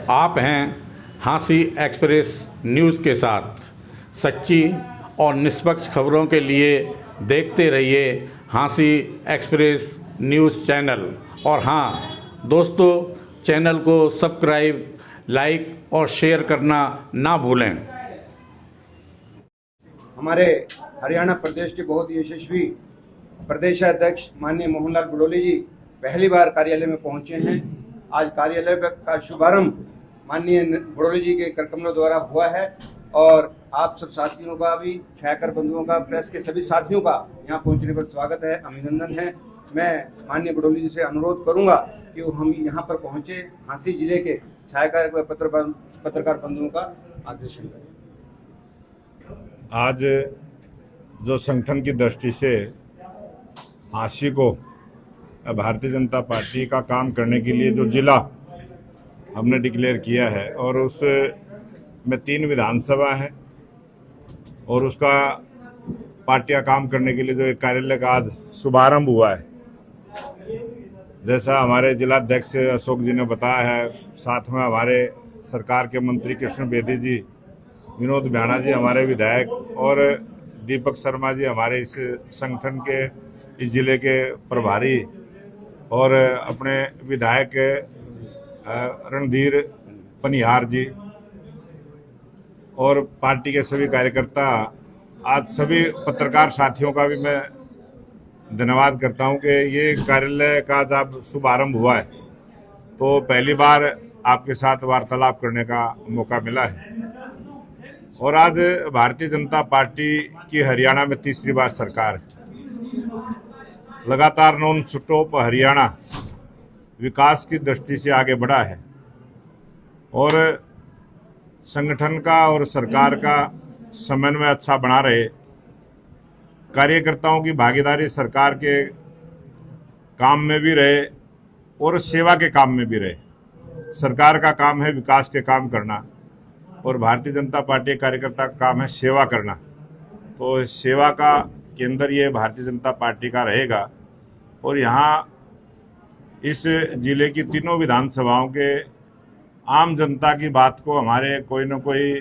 आप हैं हाँसी एक्सप्रेस न्यूज़ के साथ। सच्ची और निष्पक्ष खबरों के लिए देखते रहिए हाँसी एक्सप्रेस न्यूज़ चैनल। और हाँ दोस्तों, चैनल को सब्सक्राइब, लाइक और शेयर करना ना भूलें। हमारे हरियाणा प्रदेश के बहुत ही यशस्वी प्रदेशाध्यक्ष माननीय मोहनलाल बड़ोली जी पहली बार कार्यालय में पहुंचे हैं। आज कार्यालय का शुभारंभ माननीय बड़ोली जी के करकमलों द्वारा हुआ है और आप सब साथियों का भी, छायाकर बंधुओं का, प्रेस के सभी साथियों का यहाँ पहुँचने पर स्वागत है, अभिनंदन है। मैं माननीय बड़ोली जी से अनुरोध करूँगा कि वो हम यहाँ पर पहुँचे, हाँसी जिले के छायाकर व पत्रकार बंधुओं का मार्गदर्शन करें। आज जो संगठन की दृष्टि से हाँसी को भारतीय जनता पार्टी का काम करने के लिए जो जिला हमने डिक्लेयर किया है और उस में 3 विधानसभा है और उसका पार्टी का काम करने के लिए जो एक कार्यालय का आज शुभारंभ हुआ है, जैसा हमारे जिलाध्यक्ष अशोक जी ने बताया है, साथ में हमारे सरकार के मंत्री कृष्ण बेदी जी, विनोद ब्याणा जी हमारे विधायक और दीपक शर्मा जी हमारे इस संगठन के, इस जिले के प्रभारी, और अपने विधायक रणधीर पनिहार जी और पार्टी के सभी कार्यकर्ता, आज सभी पत्रकार साथियों का भी मैं धन्यवाद करता हूं कि ये कार्यालय का जब शुभारंभ हुआ है तो पहली बार आपके साथ वार्तालाप करने का मौका मिला है। और आज भारतीय जनता पार्टी की हरियाणा में तीसरी बार सरकार है। लगातार नॉन स्टॉप हरियाणा विकास की दृष्टि से आगे बढ़ा है और संगठन का और सरकार का समन्वय अच्छा बना रहे, कार्यकर्ताओं की भागीदारी सरकार के काम में भी रहे और सेवा के काम में भी रहे। सरकार का काम है विकास के काम करना और भारतीय जनता पार्टी कार्यकर्ता का काम है सेवा करना, तो सेवा का केंद्र ये भारतीय जनता पार्टी का रहेगा। और यहाँ इस जिले की तीनों विधानसभाओं के आम जनता की बात को हमारे कोई न कोई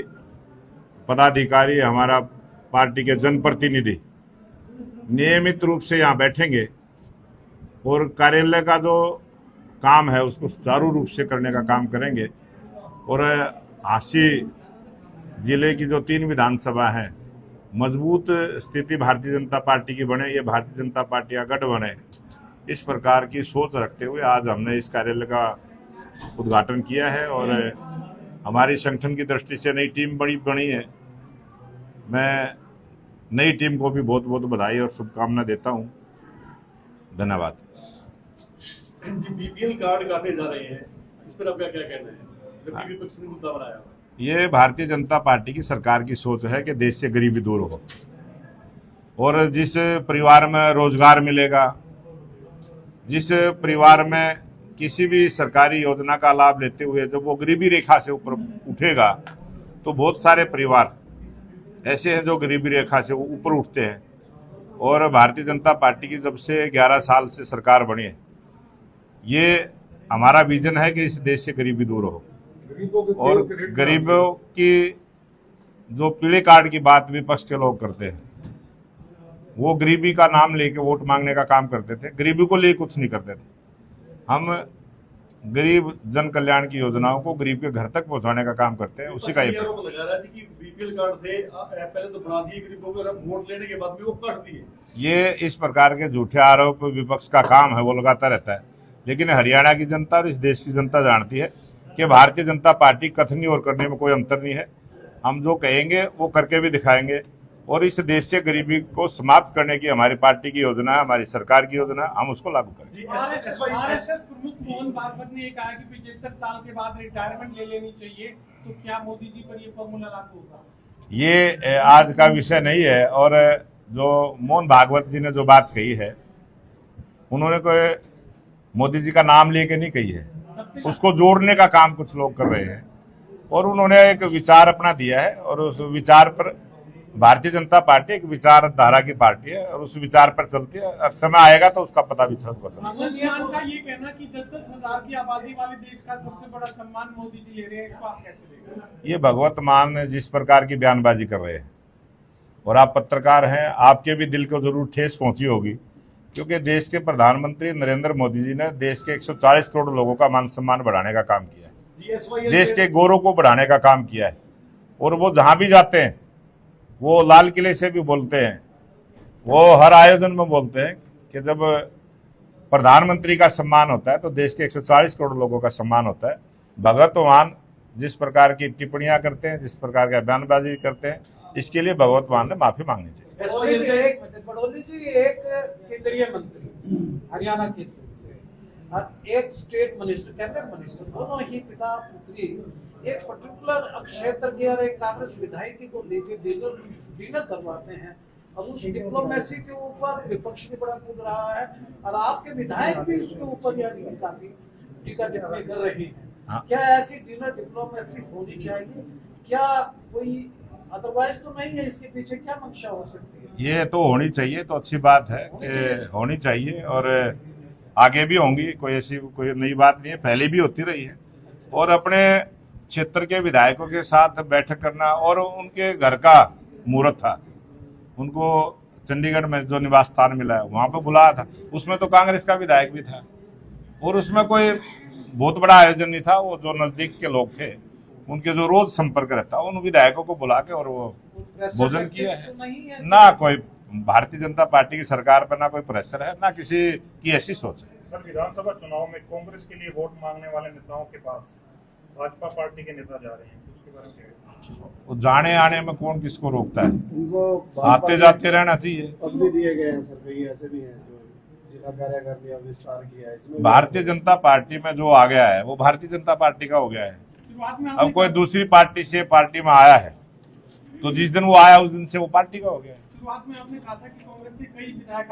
पदाधिकारी, हमारा पार्टी के जनप्रतिनिधि नियमित रूप से यहाँ बैठेंगे और कार्यालय का जो काम है उसको सुचारू रूप से करने का काम करेंगे। और हाँसी जिले की जो 3 विधानसभा हैं, मजबूत स्थिति भारतीय जनता पार्टी की बने, ये भारतीय जनता पार्टी का गढ़ बने, इस प्रकार की सोच रखते हुए आज हमने इस कार्यालय का उद्घाटन किया है। और हमारी संगठन की दृष्टि से नई टीम बनी है। मैं नई टीम को भी बहुत बहुत बधाई और शुभकामना देता हूं। धन्यवाद। जी, बीपीएल कार्ड काटे जा रहे हैं, इस पर आपका क्या कहना है? जबकि विपक्ष ने मुद्दा बनाया। ये भारतीय जनता पार्टी की सरकार की सोच है कि देश से गरीबी दूर हो और जिस परिवार में रोजगार मिलेगा, जिस परिवार में किसी भी सरकारी योजना का लाभ लेते हुए जब वो गरीबी रेखा से ऊपर उठेगा, तो बहुत सारे परिवार ऐसे हैं जो गरीबी रेखा से ऊपर उठते हैं। और भारतीय जनता पार्टी की जब से 11 साल से सरकार बनी है, ये हमारा विजन है कि इस देश से गरीबी दूर हो। और गरीबों की जो पीले कार्ड की बात विपक्ष के लोग करते हैं, वो गरीबी का नाम लेके वोट मांगने का काम करते थे, गरीबी को लेके कुछ नहीं करते थे। हम गरीब जन कल्याण की योजनाओं को गरीब के घर तक पहुंचाने का काम करते हैं, उसी का ये आरोप लगा रहा था कि बीपीएल कार्ड थे, पहले तो बना दिए गरीबों को, वोट लेने के बाद भी वो काट दिए। ये इस प्रकार के झूठे आरोप विपक्ष का काम है, वो लगाता रहता है। लेकिन हरियाणा की जनता और इस देश की जनता जानती है कि भारतीय जनता पार्टी कथनी और करने में कोई अंतर नहीं है। हम जो कहेंगे वो करके भी दिखाएंगे और इस देश से गरीबी को समाप्त करने की हमारी पार्टी की योजना है, हमारी सरकार की योजना है, हम उसको लागू करेंगे। आरएसएस प्रमुख मोहन भागवत ने कहा कि 75 साल के बाद रिटायरमेंट ले लेनी चाहिए, तो क्या मोदी जी पर ये फॉर्मूला लागू होगा? ये आज का विषय नहीं है। और जो मोहन भागवत जी ने जो बात कही है, उन्होंने कोई मोदी जी का नाम लेके नहीं कही है, उसको जोड़ने का काम कुछ लोग कर रहे हैं। और उन्होंने एक विचार अपना दिया है और उस विचार पर भारतीय जनता पार्टी एक विचारधारा की पार्टी है और उस विचार पर चलती है। और समय आएगा तो उसका पता भी सबको चलेगा। भगवत मान का ये कहना कि 10,000 की आबादी वाले देश का सबसे बड़ा सम्मान मोदी जी ले रहे हैं, इसको आप कैसे देखें? ये भगवत मान जिस प्रकार की बयानबाजी कर रहे हैं, और आप पत्रकार हैं, आपके भी दिल को जरूर ठेस पहुंची होगी, क्योंकि देश के प्रधानमंत्री नरेंद्र मोदी जी ने देश के 140 करोड़ लोगों का मान सम्मान बढ़ाने का काम किया है, देश के गौरव को बढ़ाने का काम किया है। और वो जहां भी जाते हैं, वो लाल किले से भी बोलते हैं, वो हर आयोजन में बोलते हैं कि जब प्रधानमंत्री का सम्मान होता है तो देश के 140 करोड़ लोगों का सम्मान होता है। भगवत मान जिस प्रकार की टिप्पणियां करते हैं, जिस प्रकार का बयानबाजी करते हैं, इसके लिए भगवत मान ने माफी मांगनी चाहिए। बड़ोली जी एक केंद्रीय मंत्री हरियाणा के से एक स्टेट मिनिस्टर, कैबिनेट मिनिस्टर, दोनों ही पिता पुत्री एक पर्टिकुलर क्षेत्र के और एक कांग्रेस विधायक को लेकर डिनर करवाते हैं, और उस डिप्लोमेसी के ऊपर विपक्ष भी बड़ा कूद रहा है और आपके विधायक भी उसके ऊपर यानी काफी टीका टिप्पणी कर रहे हैं। हाँ। क्या ऐसी डिनर डिप्लोमेसी होनी चाहिए? क्या कोई अदरवाइज तो नहीं है, इसके पीछे क्या मंशा हो सकती है? ये तो होनी चाहिए, तो अच्छी बात है कि होनी चाहिए, और आगे भी होंगी। कोई ऐसी कोई नई बात नहीं है, पहले भी होती रही है। और अपने क्षेत्र के विधायकों के साथ बैठक करना, और उनके घर का मुहूर्त था, उनको चंडीगढ़ में जो निवास स्थान मिला है वहां पे बुलाया था, उसमें तो कांग्रेस का विधायक भी था, और उसमें कोई बहुत बड़ा आयोजन नहीं था। वो जो नजदीक के लोग थे, उनके जो रोज संपर्क रहता, उन विधायकों को बुला के और वो भोजन किया है। ना कोई भारतीय जनता पार्टी की सरकार पर ना कोई प्रेशर है, ना किसी की ऐसी सोच है। सर, विधानसभा चुनाव में कांग्रेस के लिए वोट मांगने वाले नेताओं के पास भाजपा पार्टी के नेता जा रहे हैं, उसके बारे में क्या? वो जाने आने में कौन किसको रोकता है, उनको आते जाते रहना चाहिए। पद भी दिए गए हैं सर, कई ऐसे भी हैं जो जिला कार्यालय विस्तार किया है। इसमें भारतीय जनता पार्टी में जो आ गया है वो भारतीय जनता पार्टी का हो गया है। शुरुआत में अब कोई दूसरी पार्टी से पार्टी में आया है तो जिस दिन वो आया उस दिन से वो पार्टी का हो गया है। शुरुआत में आपने कहा था कि कांग्रेस के कई विधायक